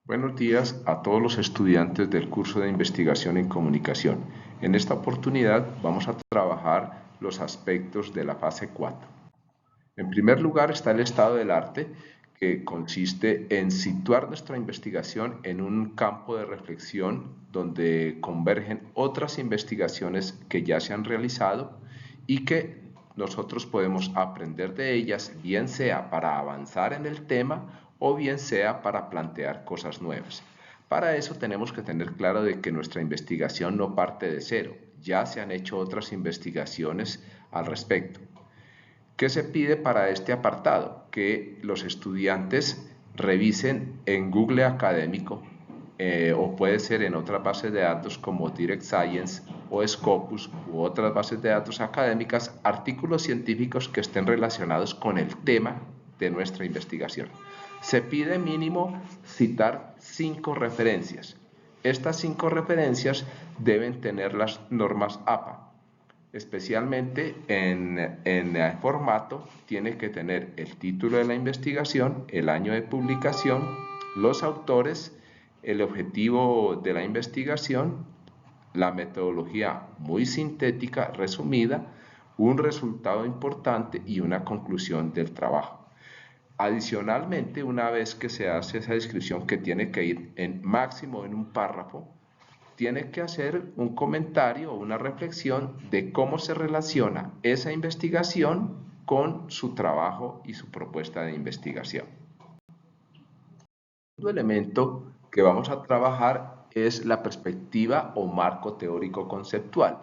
Buenos días a todos los estudiantes del curso de investigación en comunicación. En esta oportunidad vamos a trabajar los aspectos de la fase 4. En primer lugar está el estado del arte, que consiste en situar nuestra investigación en un campo de reflexión donde convergen otras investigaciones que ya se han realizado y que nosotros podemos aprender de ellas, bien sea para avanzar en el tema o bien sea para plantear cosas nuevas. Para eso tenemos que tener claro de que nuestra investigación no parte de cero, ya se han hecho otras investigaciones al respecto. ¿Qué se pide para este apartado? Que los estudiantes revisen en Google Académico o puede ser en otras bases de datos como Direct Science o Scopus u otras bases de datos académicas artículos científicos que estén relacionados con el tema de nuestra investigación. Se pide mínimo citar 5 referencias. Estas 5 referencias deben tener las normas APA. Especialmente en el formato, tiene que tener el título de la investigación, el año de publicación, los autores, el objetivo de la investigación, la metodología muy sintética, resumida, un resultado importante y una conclusión del trabajo. Adicionalmente, una vez que se hace esa descripción, que tiene que ir en máximo en un párrafo, tiene que hacer un comentario o una reflexión de cómo se relaciona esa investigación con su trabajo y su propuesta de investigación. El segundo elemento que vamos a trabajar es la perspectiva o marco teórico conceptual.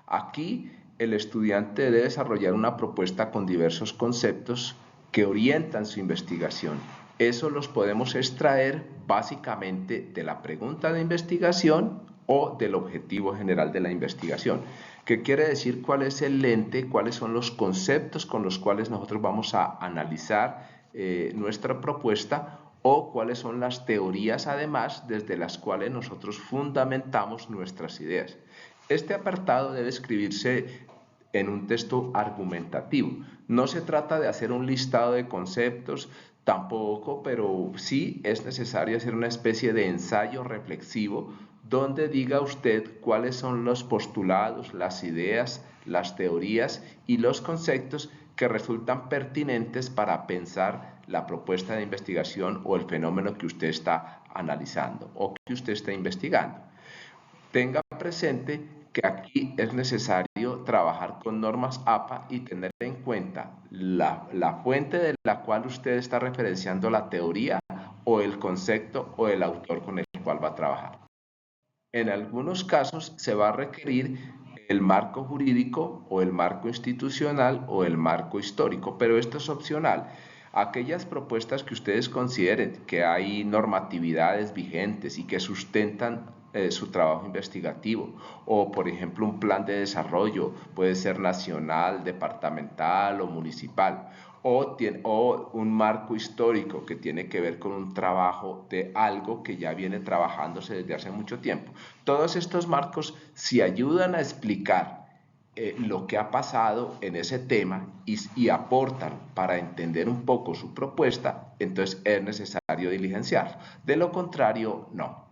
Aquí el estudiante debe desarrollar una propuesta con diversos conceptos que orientan su investigación. Eso los podemos extraer básicamente de la pregunta de investigación o del objetivo general de la investigación, que quiere decir cuál es el lente, cuáles son los conceptos con los cuales nosotros vamos a analizar nuestra propuesta o cuáles son las teorías además desde las cuales nosotros fundamentamos nuestras ideas. Este apartado debe escribirse en un texto argumentativo. No se trata de hacer un listado de conceptos, tampoco, pero sí es necesario hacer una especie de ensayo reflexivo donde diga usted cuáles son los postulados, las ideas, las teorías y los conceptos que resultan pertinentes para pensar la propuesta de investigación o el fenómeno que usted está analizando o que usted está investigando. Tenga presente que aquí es necesario trabajar con normas APA y tener en cuenta la fuente de la cual usted está referenciando la teoría o el concepto o el autor con el cual va a trabajar. En algunos casos se va a requerir el marco jurídico o el marco institucional o el marco histórico, pero esto es opcional. Aquellas propuestas que ustedes consideren que hay normatividades vigentes y que sustentan su trabajo investigativo, o por ejemplo un plan de desarrollo, puede ser nacional, departamental o municipal, o un marco histórico que tiene que ver con un trabajo de algo que ya viene trabajándose desde hace mucho tiempo. Todos estos marcos sí ayudan a explicar lo que ha pasado en ese tema y aportan para entender un poco su propuesta, entonces es necesario diligenciar. De lo contrario, no.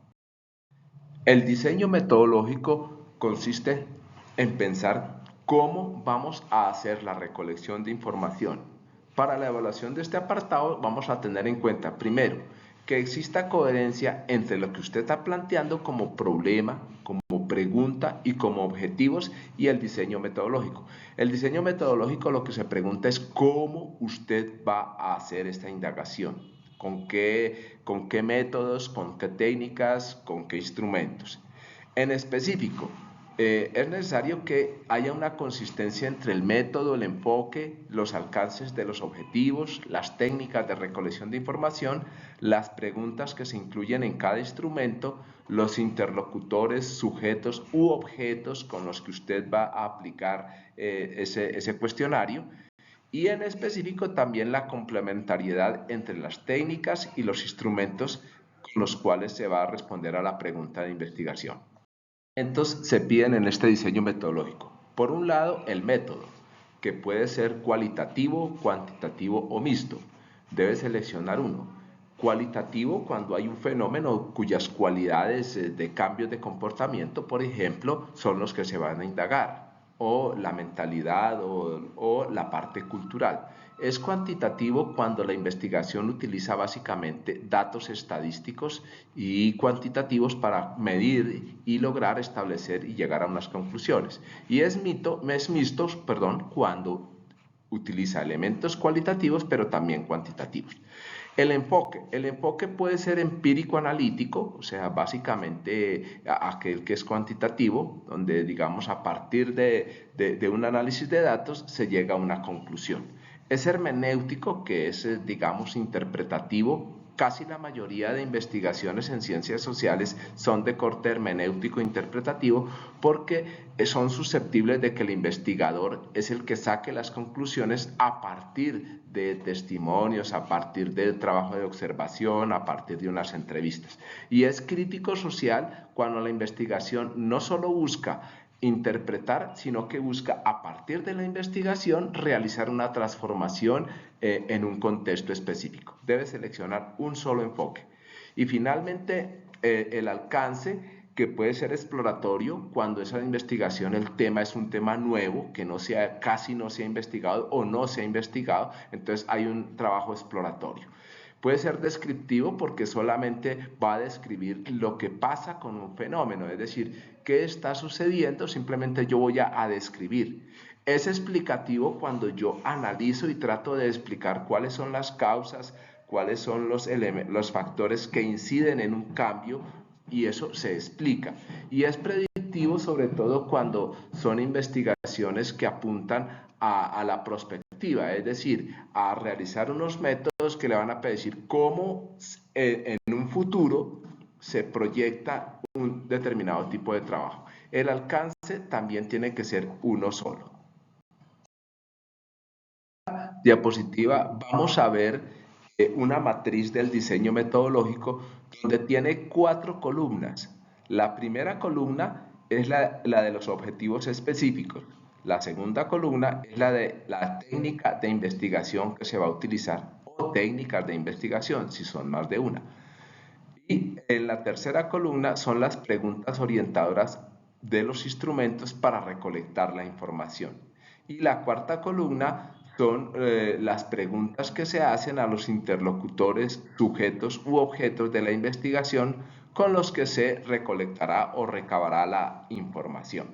El diseño metodológico consiste en pensar cómo vamos a hacer la recolección de información. Para la evaluación de este apartado vamos a tener en cuenta, primero, que exista coherencia entre lo que usted está planteando como problema, como pregunta y como objetivos y el diseño metodológico. El diseño metodológico lo que se pregunta es cómo usted va a hacer esta indagación. ¿Con qué métodos, con qué técnicas, con qué instrumentos? En específico, es necesario que haya una consistencia entre el método, el enfoque, los alcances de los objetivos, las técnicas de recolección de información, las preguntas que se incluyen en cada instrumento, los interlocutores, sujetos u objetos con los que usted va a aplicar ese cuestionario y en específico también la complementariedad entre las técnicas y los instrumentos con los cuales se va a responder a la pregunta de investigación. Entonces se piden en este diseño metodológico. Por un lado, el método, que puede ser cualitativo, cuantitativo o mixto. Debe seleccionar uno. cualitativo cuando hay un fenómeno cuyas cualidades de cambios de comportamiento, por ejemplo, son los que se van a indagar, o la mentalidad o la parte cultural. Es cuantitativo cuando la investigación utiliza básicamente datos estadísticos y cuantitativos para medir y lograr establecer y llegar a unas conclusiones. Y es mixto, cuando utiliza elementos cualitativos pero también cuantitativos. El enfoque puede ser empírico-analítico, o sea, básicamente aquel que es cuantitativo, donde digamos a partir de un análisis de datos se llega a una conclusión. Es hermenéutico, que es, digamos, interpretativo. Casi la mayoría de investigaciones en ciencias sociales son de corte hermenéutico interpretativo porque son susceptibles de que el investigador es el que saque las conclusiones a partir de testimonios, a partir del trabajo de observación, a partir de unas entrevistas. Y es crítico social cuando la investigación no solo busca interpretar, sino que busca a partir de la investigación realizar una transformación en un contexto específico. Debe seleccionar un solo enfoque. Y finalmente, el alcance, que puede ser exploratorio cuando esa investigación, el tema es un tema nuevo, que casi no se ha investigado o no se ha investigado, entonces hay un trabajo exploratorio. Puede ser descriptivo porque solamente va a describir lo que pasa con un fenómeno, es decir, qué está sucediendo, simplemente yo voy a describir. Es explicativo cuando yo analizo y trato de explicar cuáles son las causas, cuáles son los factores que inciden en un cambio, y eso se explica. Y es predictivo sobre todo cuando son investigaciones que apuntan a la prospectiva, es decir, a realizar unos métodos que le van a predecir cómo en un futuro se proyecta un determinado tipo de trabajo. El alcance también tiene que ser uno solo. Diapositiva, vamos a ver una matriz del diseño metodológico donde tiene 4 columnas. La primera columna es la de los objetivos específicos. La segunda columna es la de la técnica de investigación que se va a utilizar, o técnicas de investigación, si son más de una. Y en la tercera columna son las preguntas orientadoras de los instrumentos para recolectar la información. Y la cuarta columna son las preguntas que se hacen a los interlocutores, sujetos u objetos de la investigación con los que se recolectará o recabará la información.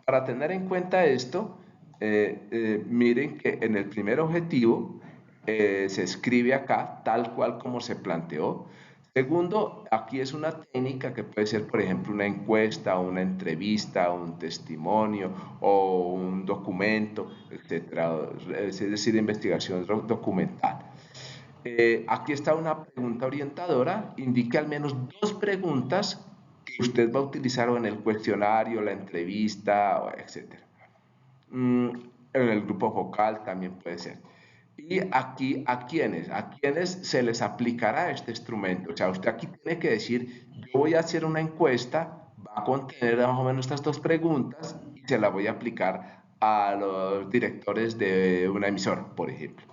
Para tener en cuenta esto, miren que en el primer objetivo se escribe acá tal cual como se planteó. Segundo, aquí es una técnica que puede ser, por ejemplo, una encuesta, una entrevista, un testimonio o un documento, etcétera, es decir, investigación documental. Aquí está una pregunta orientadora, indique al menos 2 preguntas que usted va a utilizar o en el cuestionario, la entrevista, etcétera. En el grupo focal también puede ser. Y aquí, ¿a quiénes se les aplicará este instrumento? O sea, usted aquí tiene que decir, yo voy a hacer una encuesta, va a contener más o menos estas 2 preguntas y se la voy a aplicar a los directores de una emisora, por ejemplo.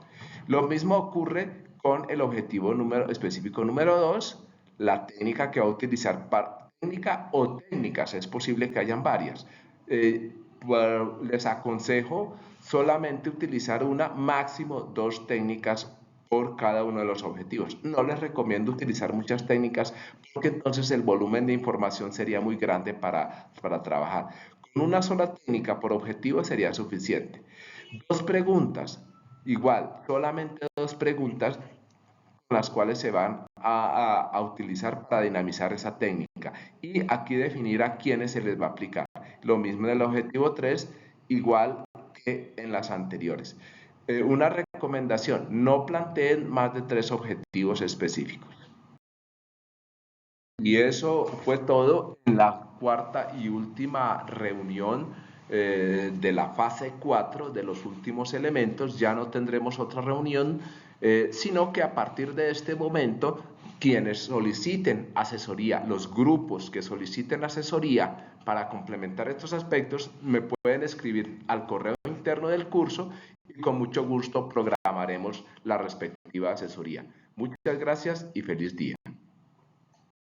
Lo mismo ocurre con el objetivo específico número 2, la técnica que va a utilizar técnica o técnicas, es posible que hayan varias. Les aconsejo solamente utilizar una, máximo 2 técnicas por cada uno de los objetivos. No les recomiendo utilizar muchas técnicas porque entonces el volumen de información sería muy grande para trabajar. Con una sola técnica por objetivo sería suficiente. 2 preguntas, igual, solamente 2 preguntas con las cuales se van a utilizar para dinamizar esa técnica. Y aquí definir a quiénes se les va a aplicar. Lo mismo en el objetivo 3, igual que en las anteriores. Una recomendación, no planteen más de 3 objetivos específicos. Y eso fue todo en la cuarta y última reunión de la fase 4 de los últimos elementos. Ya no tendremos otra reunión, sino que a partir de este momento, quienes soliciten asesoría, los grupos que soliciten asesoría para complementar estos aspectos, me pueden escribir al correo interno del curso y con mucho gusto programaremos la respectiva asesoría. Muchas gracias y feliz día.